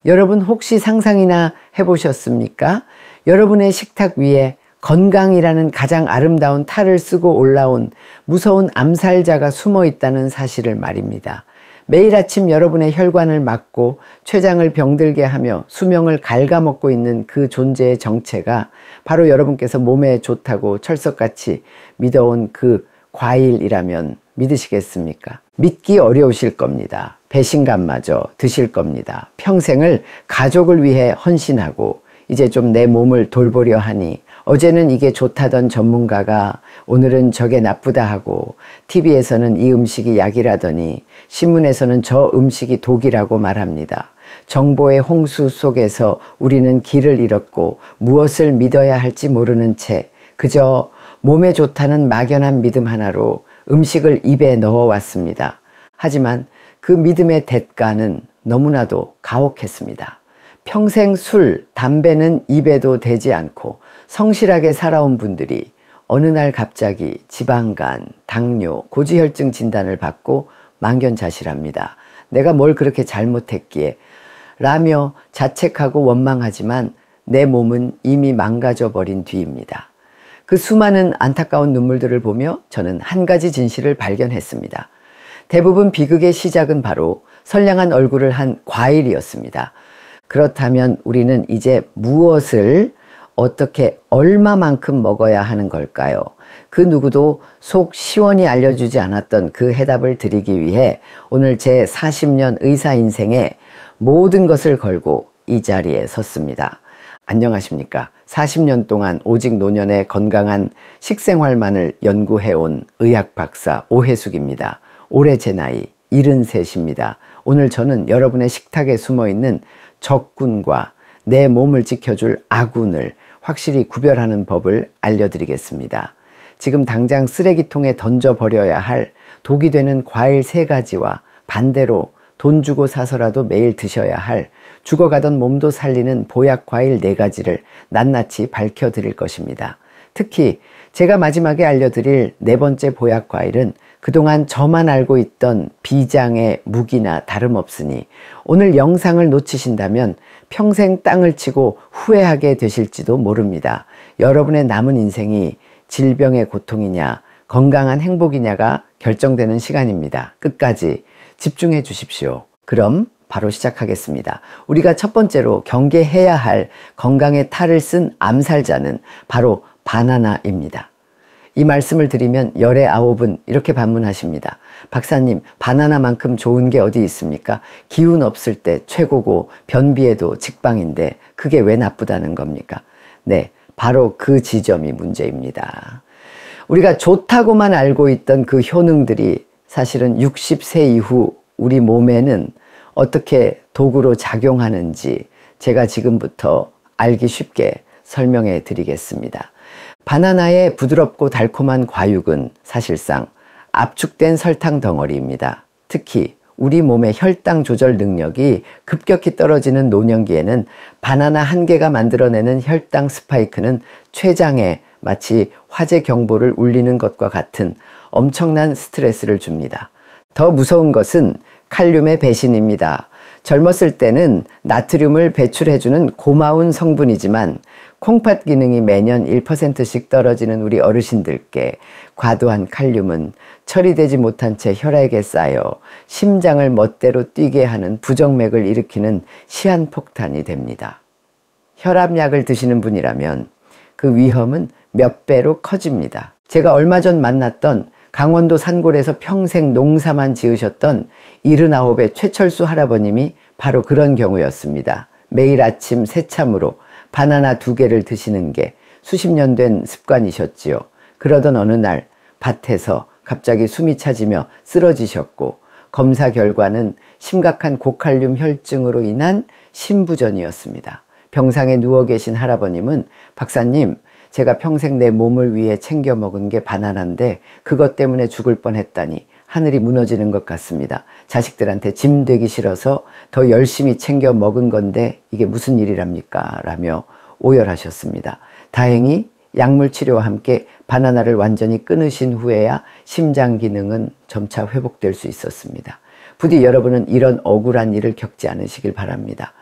여러분 혹시 상상이나 해보셨습니까? 여러분의 식탁 위에 건강이라는 가장 아름다운 탈을 쓰고 올라온 무서운 암살자가 숨어 있다는 사실을 말입니다. 매일 아침 여러분의 혈관을 막고 췌장을 병들게 하며 수명을 갉아먹고 있는 그 존재의 정체가 바로 여러분께서 몸에 좋다고 철석같이 믿어온 그 과일이라면 믿으시겠습니까? 믿기 어려우실 겁니다. 배신감마저 드실 겁니다. 평생을 가족을 위해 헌신하고 이제 좀 내 몸을 돌보려 하니 어제는 이게 좋다던 전문가가 오늘은 저게 나쁘다 하고 TV에서는 이 음식이 약이라더니 신문에서는 저 음식이 독이라고 말합니다. 정보의 홍수 속에서 우리는 길을 잃었고 무엇을 믿어야 할지 모르는 채 그저 몸에 좋다는 막연한 믿음 하나로 음식을 입에 넣어왔습니다. 하지만 그 믿음의 대가는 너무나도 가혹했습니다. 평생 술, 담배는 입에도 대지 않고 성실하게 살아온 분들이 어느 날 갑자기 지방간, 당뇨, 고지혈증 진단을 받고 망견자실합니다. 내가 뭘 그렇게 잘못했기에 라며 자책하고 원망하지만 내 몸은 이미 망가져 버린 뒤입니다. 그 수많은 안타까운 눈물들을 보며 저는 한 가지 진실을 발견했습니다. 대부분 비극의 시작은 바로 선량한 얼굴을 한 과일이었습니다. 그렇다면 우리는 이제 무엇을 어떻게 얼마만큼 먹어야 하는 걸까요? 그 누구도 속 시원히 알려주지 않았던 그 해답을 드리기 위해 오늘 제 40년 의사 인생에 모든 것을 걸고 이 자리에 섰습니다. 안녕하십니까? 40년 동안 오직 노년의 건강한 식생활만을 연구해온 의학 박사 오해숙입니다. 올해 제 나이 73입니다. 오늘 저는 여러분의 식탁에 숨어있는 적군과 내 몸을 지켜줄 아군을 확실히 구별하는 법을 알려드리겠습니다. 지금 당장 쓰레기통에 던져버려야 할 독이 되는 과일 3가지와 반대로 돈 주고 사서라도 매일 드셔야 할 죽어가던 몸도 살리는 보약 과일 4가지를 낱낱이 밝혀드릴 것입니다. 특히 제가 마지막에 알려드릴 4번째 보약 과일은 그동안 저만 알고 있던 비장의 무기나 다름없으니 오늘 영상을 놓치신다면 평생 땅을 치고 후회하게 되실지도 모릅니다. 여러분의 남은 인생이 질병의 고통이냐 건강한 행복이냐가 결정되는 시간입니다. 끝까지 집중해 주십시오. 그럼 바로 시작하겠습니다. 우리가 첫 번째로 경계해야 할 건강의 탈을 쓴 암살자는 바로 바나나입니다. 이 말씀을 드리면 열의 9은 이렇게 반문하십니다. 박사님, 바나나만큼 좋은 게 어디 있습니까? 기운 없을 때 최고고 변비에도 직방인데 그게 왜 나쁘다는 겁니까? 네, 바로 그 지점이 문제입니다. 우리가 좋다고만 알고 있던 그 효능들이 사실은 60세 이후 우리 몸에는 어떻게 도구로 작용하는지 제가 지금부터 알기 쉽게 설명해 드리겠습니다. 바나나의 부드럽고 달콤한 과육은 사실상 압축된 설탕 덩어리입니다. 특히 우리 몸의 혈당 조절 능력이 급격히 떨어지는 노년기에는 바나나 한 개가 만들어내는 혈당 스파이크는 췌장에 마치 화재 경보를 울리는 것과 같은 엄청난 스트레스를 줍니다. 더 무서운 것은 칼륨의 배신입니다. 젊었을 때는 나트륨을 배출해주는 고마운 성분이지만 콩팥 기능이 매년 1%씩 떨어지는 우리 어르신들께 과도한 칼륨은 처리되지 못한 채 혈액에 쌓여 심장을 멋대로 뛰게 하는 부정맥을 일으키는 시한폭탄이 됩니다. 혈압약을 드시는 분이라면 그 위험은 몇 배로 커집니다. 제가 얼마 전 만났던 강원도 산골에서 평생 농사만 지으셨던 79의 최철수 할아버님이 바로 그런 경우였습니다. 매일 아침 새참으로 바나나 2개를 드시는 게 수십 년 된 습관이셨지요. 그러던 어느 날 밭에서 갑자기 숨이 차지며 쓰러지셨고 검사 결과는 심각한 고칼륨 혈증으로 인한 심부전이었습니다. 병상에 누워 계신 할아버님은 박사님, 제가 평생 내 몸을 위해 챙겨 먹은 게 바나나인데 그것 때문에 죽을 뻔했다니 하늘이 무너지는 것 같습니다. 자식들한테 짐 되기 싫어서 더 열심히 챙겨 먹은 건데 이게 무슨 일이랍니까? 라며 오열하셨습니다. 다행히 약물 치료와 함께 바나나를 완전히 끊으신 후에야 심장 기능은 점차 회복될 수 있었습니다. 부디 여러분은 이런 억울한 일을 겪지 않으시길 바랍니다.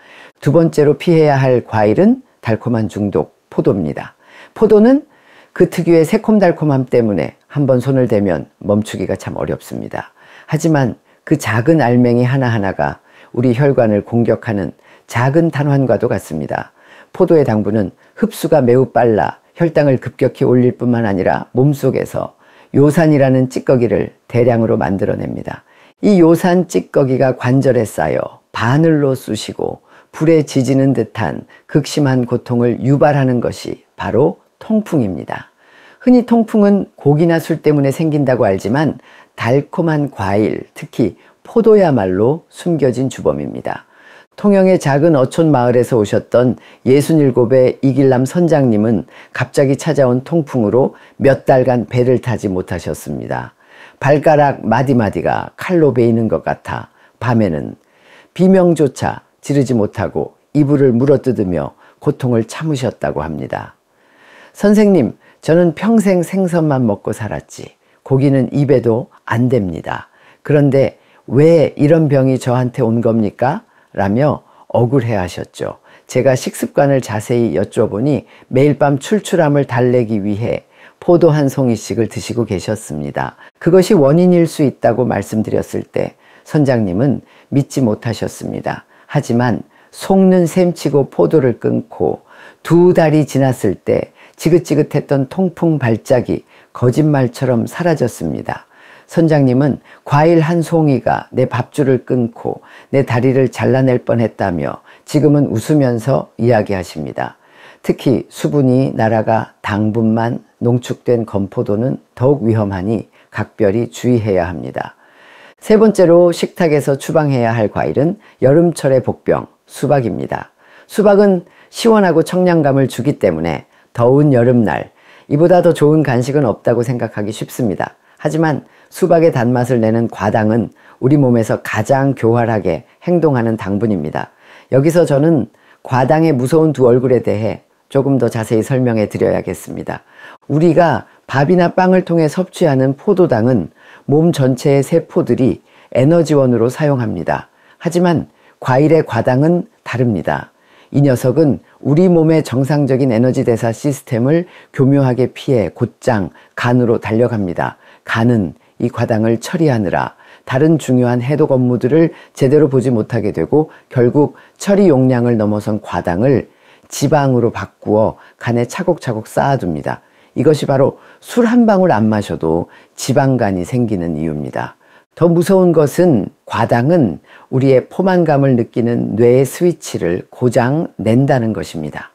두 번째로 피해야 할 과일은 달콤한 중독, 포도입니다. 포도는 그 특유의 새콤달콤함 때문에 한번 손을 대면 멈추기가 참 어렵습니다. 하지만 그 작은 알맹이 하나하나가 우리 혈관을 공격하는 작은 탄환과도 같습니다. 포도의 당분은 흡수가 매우 빨라 혈당을 급격히 올릴 뿐만 아니라 몸속에서 요산이라는 찌꺼기를 대량으로 만들어냅니다. 이 요산 찌꺼기가 관절에 쌓여 바늘로 쑤시고 불에 지지는 듯한 극심한 고통을 유발하는 것이 바로 통풍입니다. 흔히 통풍은 고기나 술 때문에 생긴다고 알지만 달콤한 과일, 특히 포도야말로 숨겨진 주범입니다. 통영의 작은 어촌 마을에서 오셨던 67의 이길남 선장님은 갑자기 찾아온 통풍으로 몇 달간 배를 타지 못하셨습니다. 발가락 마디마디가 칼로 베이는 것 같아 밤에는 비명조차 지르지 못하고 이불을 물어뜯으며 고통을 참으셨다고 합니다. 선생님, 저는 평생 생선만 먹고 살았지 고기는 입에도 안 됩니다. 그런데 왜 이런 병이 저한테 온 겁니까? 라며 억울해 하셨죠. 제가 식습관을 자세히 여쭤보니 매일 밤 출출함을 달래기 위해 포도 한 송이씩을 드시고 계셨습니다. 그것이 원인일 수 있다고 말씀드렸을 때 선장님은 믿지 못하셨습니다. 하지만 속는 셈치고 포도를 끊고 2달이 지났을 때 지긋지긋했던 통풍 발작이 거짓말처럼 사라졌습니다. 선장님은 과일 한 송이가 내 밥줄을 끊고 내 다리를 잘라낼 뻔했다며 지금은 웃으면서 이야기하십니다. 특히 수분이 날아가 당분만 농축된 건포도는 더욱 위험하니 각별히 주의해야 합니다. 세 번째로 식탁에서 추방해야 할 과일은 여름철의 복병, 수박입니다. 수박은 시원하고 청량감을 주기 때문에 더운 여름날 이보다 더 좋은 간식은 없다고 생각하기 쉽습니다. 하지만 수박의 단맛을 내는 과당은 우리 몸에서 가장 교활하게 행동하는 당분입니다. 여기서 저는 과당의 무서운 두 얼굴에 대해 조금 더 자세히 설명해 드려야겠습니다. 우리가 밥이나 빵을 통해 섭취하는 포도당은 몸 전체의 세포들이 에너지원으로 사용합니다. 하지만 과일의 과당은 다릅니다. 이 녀석은 우리 몸의 정상적인 에너지 대사 시스템을 교묘하게 피해 곧장 간으로 달려갑니다. 간은 이 과당을 처리하느라 다른 중요한 해독 업무들을 제대로 보지 못하게 되고 결국 처리 용량을 넘어선 과당을 지방으로 바꾸어 간에 차곡차곡 쌓아둡니다. 이것이 바로 술 한 방울 안 마셔도 지방간이 생기는 이유입니다. 더 무서운 것은 과당은 우리의 포만감을 느끼는 뇌의 스위치를 고장 낸다는 것입니다.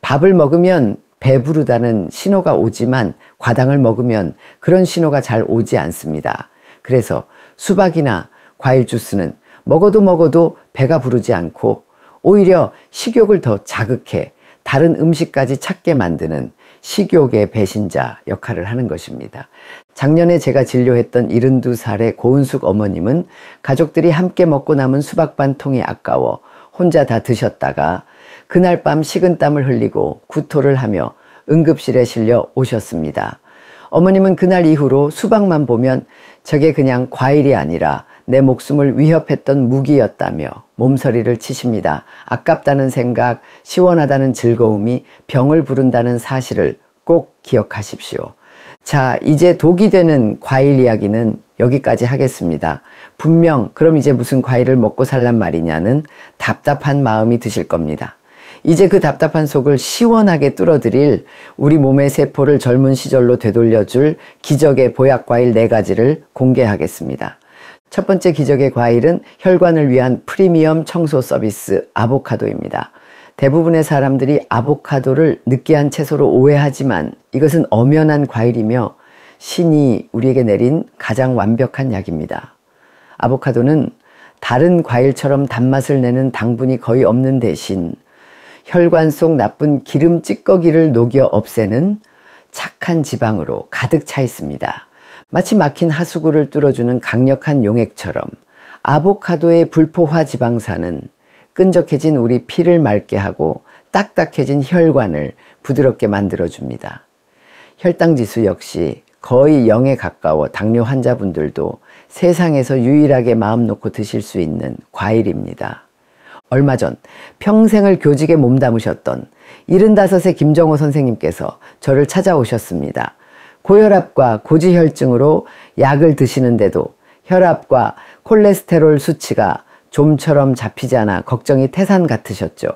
밥을 먹으면 배부르다는 신호가 오지만 과당을 먹으면 그런 신호가 잘 오지 않습니다. 그래서 수박이나 과일 주스는 먹어도 배가 부르지 않고 오히려 식욕을 더 자극해 다른 음식까지 찾게 만드는 식욕의 배신자 역할을 하는 것입니다. 작년에 제가 진료했던 72살의 고은숙 어머님은 가족들이 함께 먹고 남은 수박 반 통이 아까워 혼자 다 드셨다가 그날 밤 식은땀을 흘리고 구토를 하며 응급실에 실려 오셨습니다. 어머님은 그날 이후로 수박만 보면 저게 그냥 과일이 아니라 내 목숨을 위협했던 무기였다며 몸서리를 치십니다. 아깝다는 생각, 시원하다는 즐거움이 병을 부른다는 사실을 꼭 기억하십시오. 자, 이제 독이 되는 과일 이야기는 여기까지 하겠습니다. 분명 그럼 이제 무슨 과일을 먹고 살란 말이냐는 답답한 마음이 드실 겁니다. 이제 그 답답한 속을 시원하게 뚫어드릴 우리 몸의 세포를 젊은 시절로 되돌려줄 기적의 보약과일 4가지를 공개하겠습니다. 첫 번째 기적의 과일은 혈관을 위한 프리미엄 청소 서비스 아보카도입니다. 대부분의 사람들이 아보카도를 느끼한 채소로 오해하지만 이것은 엄연한 과일이며 신이 우리에게 내린 가장 완벽한 약입니다. 아보카도는 다른 과일처럼 단맛을 내는 당분이 거의 없는 대신 혈관 속 나쁜 기름 찌꺼기를 녹여 없애는 착한 지방으로 가득 차 있습니다. 마치 막힌 하수구를 뚫어주는 강력한 용액처럼 아보카도의 불포화 지방산은 끈적해진 우리 피를 맑게 하고 딱딱해진 혈관을 부드럽게 만들어줍니다. 혈당지수 역시 거의 0에 가까워 당뇨 환자분들도 세상에서 유일하게 마음 놓고 드실 수 있는 과일입니다. 얼마 전 평생을 교직에 몸담으셨던 75세 김정호 선생님께서 저를 찾아오셨습니다. 고혈압과 고지혈증으로 약을 드시는데도 혈압과 콜레스테롤 수치가 좀처럼 잡히지 않아 걱정이 태산 같으셨죠.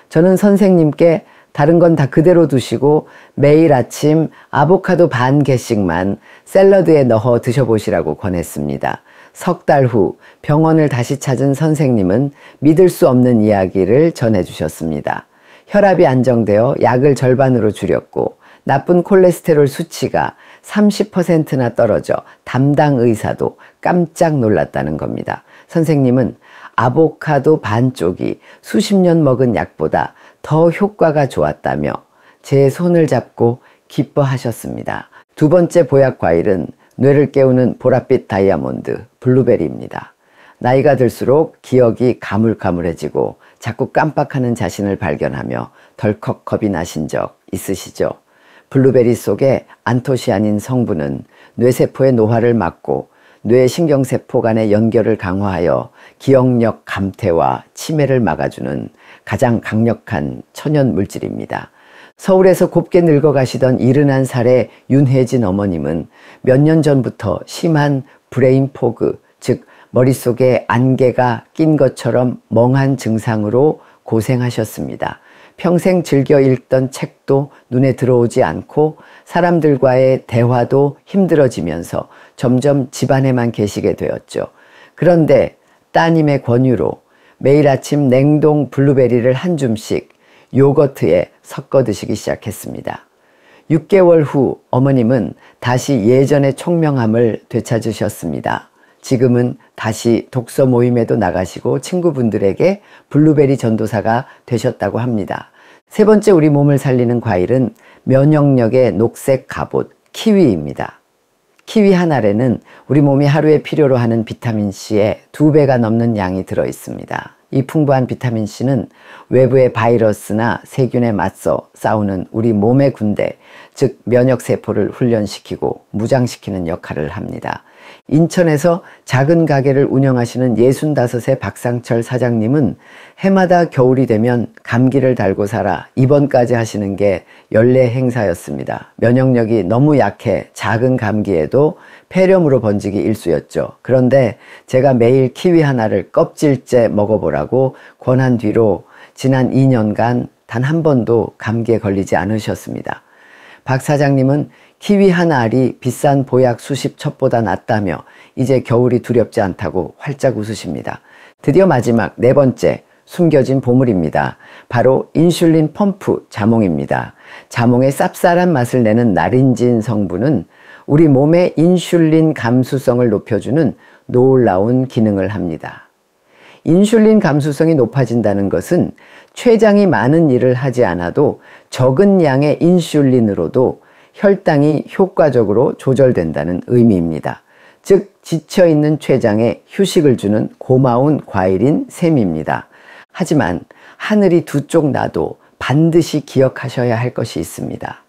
저는 선생님께 다른 건 다 그대로 두시고 매일 아침 아보카도 반 개씩만 샐러드에 넣어 드셔보시라고 권했습니다. 석 달 후 병원을 다시 찾은 선생님은 믿을 수 없는 이야기를 전해주셨습니다. 혈압이 안정되어 약을 절반으로 줄였고 나쁜 콜레스테롤 수치가 30%나 떨어져 담당 의사도 깜짝 놀랐다는 겁니다. 선생님은 아보카도 반쪽이 수십 년 먹은 약보다 더 효과가 좋았다며 제 손을 잡고 기뻐하셨습니다. 두 번째 보약 과일은 뇌를 깨우는 보랏빛 다이아몬드, 블루베리입니다. 나이가 들수록 기억이 가물가물해지고 자꾸 깜빡하는 자신을 발견하며 덜컥 겁이 나신 적 있으시죠? 블루베리 속의 안토시아닌 성분은 뇌세포의 노화를 막고 뇌신경세포 간의 연결을 강화하여 기억력 감퇴와 치매를 막아주는 가장 강력한 천연 물질입니다. 서울에서 곱게 늙어가시던 71살의 윤혜진 어머님은 몇 년 전부터 심한 브레인 포그, 즉 머릿속에 안개가 낀 것처럼 멍한 증상으로 고생하셨습니다. 평생 즐겨 읽던 책도 눈에 들어오지 않고 사람들과의 대화도 힘들어지면서 점점 집안에만 계시게 되었죠. 그런데 따님의 권유로 매일 아침 냉동 블루베리를 한 줌씩 요거트에 섞어 드시기 시작했습니다. 6개월 후 어머님은 다시 예전의 총명함을 되찾으셨습니다. 지금은 다시 독서 모임에도 나가시고 친구분들에게 블루베리 전도사가 되셨다고 합니다. 세 번째 우리 몸을 살리는 과일은 면역력의 녹색 갑옷, 키위입니다. 키위 한 알에는 우리 몸이 하루에 필요로 하는 비타민C의 2배가 넘는 양이 들어 있습니다. 이 풍부한 비타민C는 외부의 바이러스나 세균에 맞서 싸우는 우리 몸의 군대, 즉 면역세포를 훈련시키고 무장시키는 역할을 합니다. 인천에서 작은 가게를 운영하시는 65세 박상철 사장님은 해마다 겨울이 되면 감기를 달고 살아 입원까지 하시는 게 연례 행사였습니다. 면역력이 너무 약해 작은 감기에도 폐렴으로 번지기 일쑤였죠. 그런데 제가 매일 키위 하나를 껍질째 먹어보라고 권한 뒤로 지난 2년간 단 한 번도 감기에 걸리지 않으셨습니다. 박 사장님은 키위 한 알이 비싼 보약 수십 첩보다 낫다며 이제 겨울이 두렵지 않다고 활짝 웃으십니다. 드디어 마지막 네 번째 숨겨진 보물입니다. 바로 인슐린 펌프 자몽입니다. 자몽의 쌉쌀한 맛을 내는 나린진 성분은 우리 몸의 인슐린 감수성을 높여주는 놀라운 기능을 합니다. 인슐린 감수성이 높아진다는 것은 췌장이 많은 일을 하지 않아도 적은 양의 인슐린으로도 혈당이 효과적으로 조절된다는 의미입니다. 즉 지쳐있는 췌장에 휴식을 주는 고마운 과일인 셈입니다. 하지만 하늘이 두 쪽 나도 반드시 기억하셔야 할 것이 있습니다.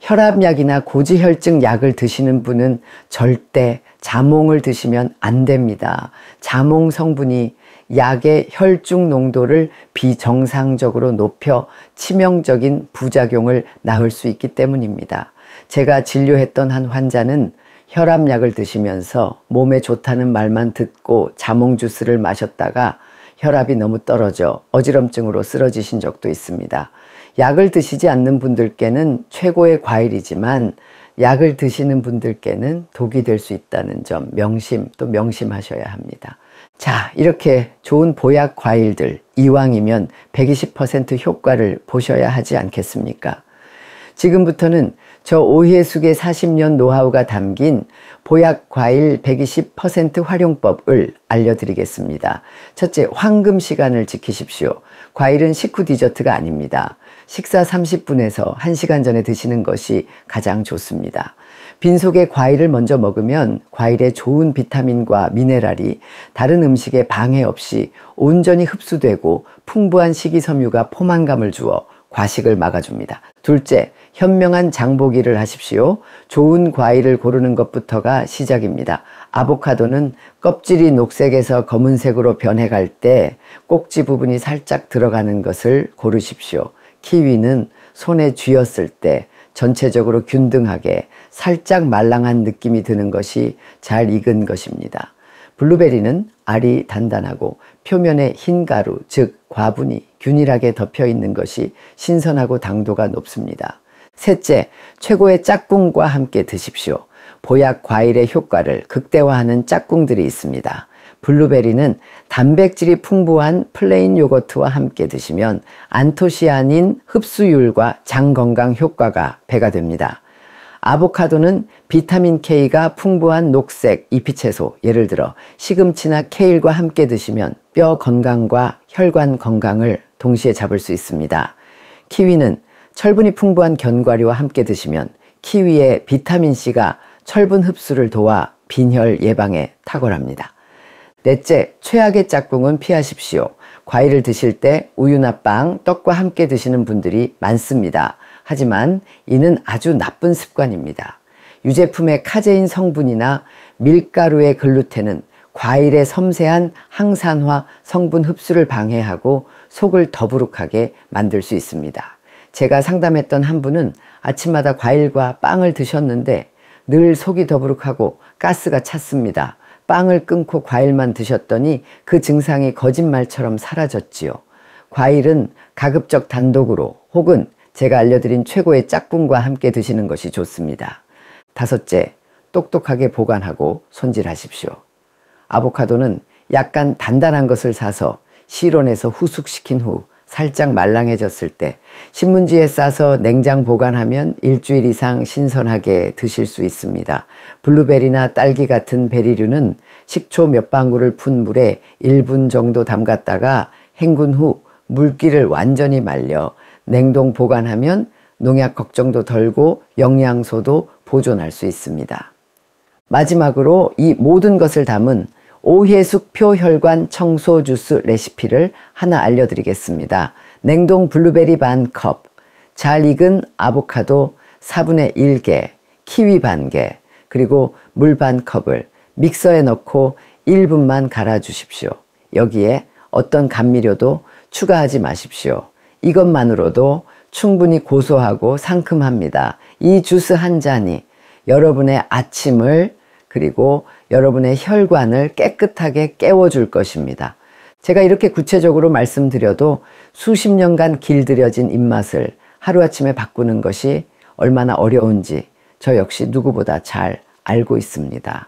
혈압약이나 고지혈증 약을 드시는 분은 절대 자몽을 드시면 안 됩니다. 자몽 성분이 약의 혈중 농도를 비정상적으로 높여 치명적인 부작용을 낳을 수 있기 때문입니다. 제가 진료했던 한 환자는 혈압약을 드시면서 몸에 좋다는 말만 듣고 자몽 주스를 마셨다가 혈압이 너무 떨어져 어지럼증으로 쓰러지신 적도 있습니다. 약을 드시지 않는 분들께는 최고의 과일이지만 약을 드시는 분들께는 독이 될 수 있다는 점 명심하셔야 합니다. 자, 이렇게 좋은 보약 과일들 이왕이면 120% 효과를 보셔야 하지 않겠습니까? 지금부터는 저 오혜숙의 40년 노하우가 담긴 보약 과일 120% 활용법을 알려드리겠습니다. 첫째, 황금 시간을 지키십시오. 과일은 식후 디저트가 아닙니다. 식사 30분에서 1시간 전에 드시는 것이 가장 좋습니다. 빈속에 과일을 먼저 먹으면 과일의 좋은 비타민과 미네랄이 다른 음식에 방해 없이 온전히 흡수되고 풍부한 식이섬유가 포만감을 주어 과식을 막아줍니다. 둘째, 현명한 장보기를 하십시오. 좋은 과일을 고르는 것부터가 시작입니다. 아보카도는 껍질이 녹색에서 검은색으로 변해갈 때 꼭지 부분이 살짝 들어가는 것을 고르십시오. 키위는 손에 쥐었을 때 전체적으로 균등하게 살짝 말랑한 느낌이 드는 것이 잘 익은 것입니다. 블루베리는 알이 단단하고 표면에 흰 가루, 즉 과분이 균일하게 덮여 있는 것이 신선하고 당도가 높습니다. 셋째, 최고의 짝꿍과 함께 드십시오. 보약 과일의 효과를 극대화하는 짝꿍들이 있습니다. 블루베리는 단백질이 풍부한 플레인 요거트와 함께 드시면 안토시아닌 흡수율과 장 건강 효과가 배가 됩니다. 아보카도는 비타민 K가 풍부한 녹색 잎이채소, 예를 들어 시금치나 케일과 함께 드시면 뼈 건강과 혈관 건강을 동시에 잡을 수 있습니다. 키위는 철분이 풍부한 견과류와 함께 드시면 키위의 비타민C가 철분 흡수를 도와 빈혈 예방에 탁월합니다. 넷째, 최악의 짝꿍은 피하십시오. 과일을 드실 때 우유나 빵, 떡과 함께 드시는 분들이 많습니다. 하지만 이는 아주 나쁜 습관입니다. 유제품의 카제인 성분이나 밀가루의 글루텐은 과일의 섬세한 항산화 성분 흡수를 방해하고 속을 더부룩하게 만들 수 있습니다. 제가 상담했던 한 분은 아침마다 과일과 빵을 드셨는데 늘 속이 더부룩하고 가스가 찼습니다. 빵을 끊고 과일만 드셨더니 그 증상이 거짓말처럼 사라졌지요. 과일은 가급적 단독으로 혹은 제가 알려드린 최고의 짝꿍과 함께 드시는 것이 좋습니다. 다섯째, 똑똑하게 보관하고 손질하십시오. 아보카도는 약간 단단한 것을 사서 실온에서 후숙시킨 후 살짝 말랑해졌을 때 신문지에 싸서 냉장 보관하면 일주일 이상 신선하게 드실 수 있습니다. 블루베리나 딸기 같은 베리류는 식초 몇 방울을 푼 물에 1분 정도 담갔다가 헹군 후 물기를 완전히 말려 냉동 보관하면 농약 걱정도 덜고 영양소도 보존할 수 있습니다. 마지막으로 이 모든 것을 담은 오해숙 표혈관 청소 주스 레시피를 하나 알려드리겠습니다. 냉동 블루베리 반 컵, 잘 익은 아보카도 4분의 1개, 키위 반 개, 그리고 물 반 컵을 믹서에 넣고 1분만 갈아 주십시오. 여기에 어떤 감미료도 추가하지 마십시오. 이것만으로도 충분히 고소하고 상큼합니다. 이 주스 한 잔이 여러분의 아침을 그리고 여러분의 혈관을 깨끗하게 깨워줄 것입니다. 제가 이렇게 구체적으로 말씀드려도 수십 년간 길들여진 입맛을 하루아침에 바꾸는 것이 얼마나 어려운지 저 역시 누구보다 잘 알고 있습니다.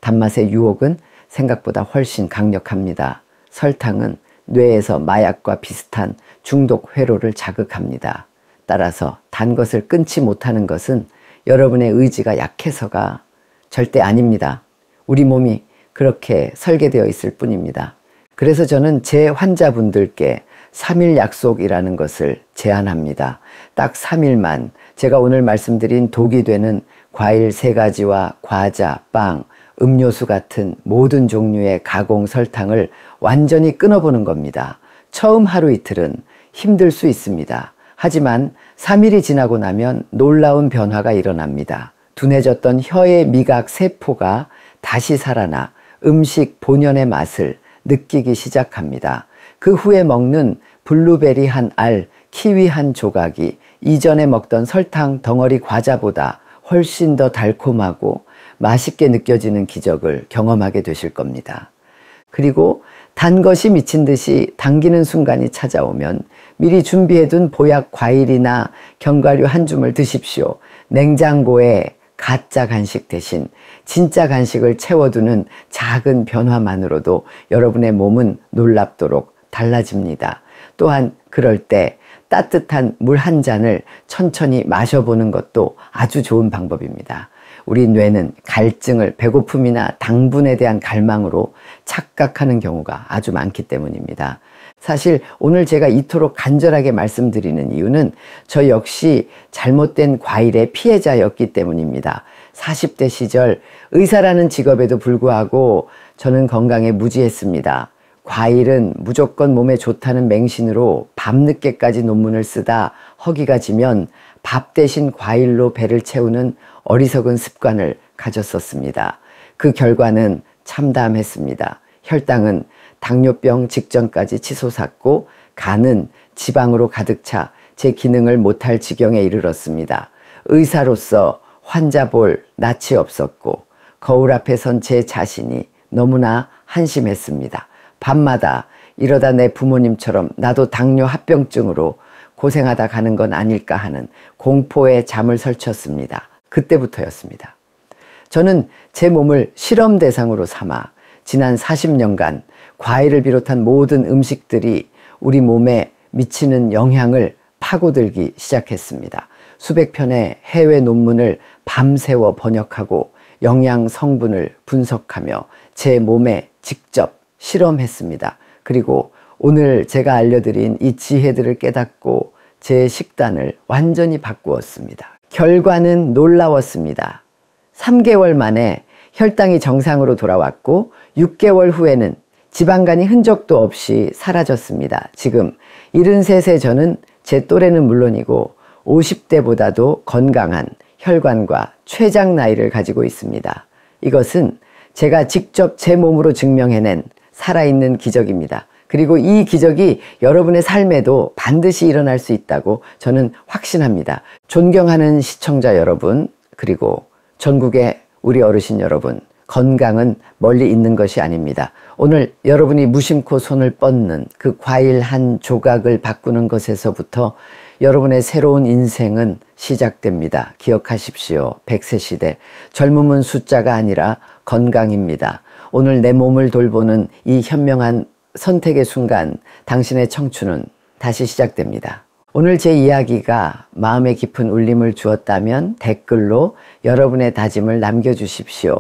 단맛의 유혹은 생각보다 훨씬 강력합니다. 설탕은 뇌에서 마약과 비슷한 중독 회로를 자극합니다. 따라서 단 것을 끊지 못하는 것은 여러분의 의지가 약해서가 절대 아닙니다. 우리 몸이 그렇게 설계되어 있을 뿐입니다. 그래서 저는 제 환자분들께 3일 약속이라는 것을 제안합니다. 딱 3일만 제가 오늘 말씀드린 독이 되는 과일 3가지와 과자, 빵, 음료수 같은 모든 종류의 가공 설탕을 완전히 끊어보는 겁니다. 처음 하루 이틀은 힘들 수 있습니다. 하지만 3일이 지나고 나면 놀라운 변화가 일어납니다. 둔해졌던 혀의 미각 세포가 다시 살아나 음식 본연의 맛을 느끼기 시작합니다. 그 후에 먹는 블루베리 한 알, 키위 한 조각이 이전에 먹던 설탕 덩어리 과자보다 훨씬 더 달콤하고 맛있게 느껴지는 기적을 경험하게 되실 겁니다. 그리고 단 것이 미친 듯이 당기는 순간이 찾아오면 미리 준비해둔 보약 과일이나 견과류 한 줌을 드십시오. 냉장고에 가짜 간식 대신 진짜 간식을 채워두는 작은 변화만으로도 여러분의 몸은 놀랍도록 달라집니다. 또한 그럴 때 따뜻한 물 한 잔을 천천히 마셔보는 것도 아주 좋은 방법입니다. 우리 뇌는 갈증을 배고픔이나 당분에 대한 갈망으로 착각하는 경우가 아주 많기 때문입니다. 사실 오늘 제가 이토록 간절하게 말씀드리는 이유는 저 역시 잘못된 과일의 피해자였기 때문입니다. 40대 시절 의사라는 직업에도 불구하고 저는 건강에 무지했습니다. 과일은 무조건 몸에 좋다는 맹신으로 밤늦게까지 논문을 쓰다 허기가 지면 밥 대신 과일로 배를 채우는 어리석은 습관을 가졌었습니다. 그 결과는 참담했습니다. 혈당은 당뇨병 직전까지 치솟았고 간은 지방으로 가득 차 제 기능을 못할 지경에 이르렀습니다. 의사로서 환자 볼 낯이 없었고 거울 앞에 선 제 자신이 너무나 한심했습니다. 밤마다 이러다 내 부모님처럼 나도 당뇨 합병증으로 고생하다 가는 건 아닐까 하는 공포에 잠을 설쳤습니다. 그때부터였습니다. 저는 제 몸을 실험 대상으로 삼아 지난 40년간 과일을 비롯한 모든 음식들이 우리 몸에 미치는 영향을 파고들기 시작했습니다. 수백 편의 해외 논문을 밤새워 번역하고 영양 성분을 분석하며 제 몸에 직접 실험했습니다. 그리고 오늘 제가 알려드린 이 지혜들을 깨닫고 제 식단을 완전히 바꾸었습니다. 결과는 놀라웠습니다. 3개월 만에 혈당이 정상으로 돌아왔고 6개월 후에는 지방간이 흔적도 없이 사라졌습니다. 지금 73세 저는 제 또래는 물론이고 50대보다도 건강한 혈관과 췌장 나이를 가지고 있습니다. 이것은 제가 직접 제 몸으로 증명해낸 살아있는 기적입니다. 그리고 이 기적이 여러분의 삶에도 반드시 일어날 수 있다고 저는 확신합니다. 존경하는 시청자 여러분, 그리고 전국의 우리 어르신 여러분, 건강은 멀리 있는 것이 아닙니다. 오늘 여러분이 무심코 손을 뻗는 그 과일 한 조각을 바꾸는 것에서부터 여러분의 새로운 인생은 시작됩니다. 기억하십시오. 100세 시대. 젊음은 숫자가 아니라 건강입니다. 오늘 내 몸을 돌보는 이 현명한 선택의 순간 당신의 청춘은 다시 시작됩니다. 오늘 제 이야기가 마음에 깊은 울림을 주었다면 댓글로 여러분의 다짐을 남겨주십시오.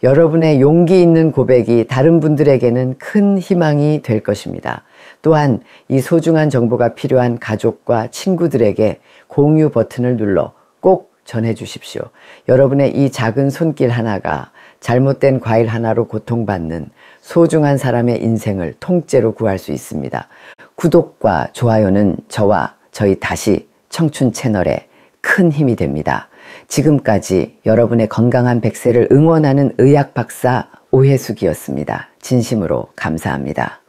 여러분의 용기 있는 고백이 다른 분들에게는 큰 희망이 될 것입니다. 또한 이 소중한 정보가 필요한 가족과 친구들에게 공유 버튼을 눌러 꼭 전해주십시오. 여러분의 이 작은 손길 하나가 잘못된 과일 하나로 고통받는 소중한 사람의 인생을 통째로 구할 수 있습니다. 구독과 좋아요는 저와 저희 다시 청춘 채널에 큰 힘이 됩니다. 지금까지 여러분의 건강한 100세를 응원하는 의학 박사 오혜숙이었습니다. 진심으로 감사합니다.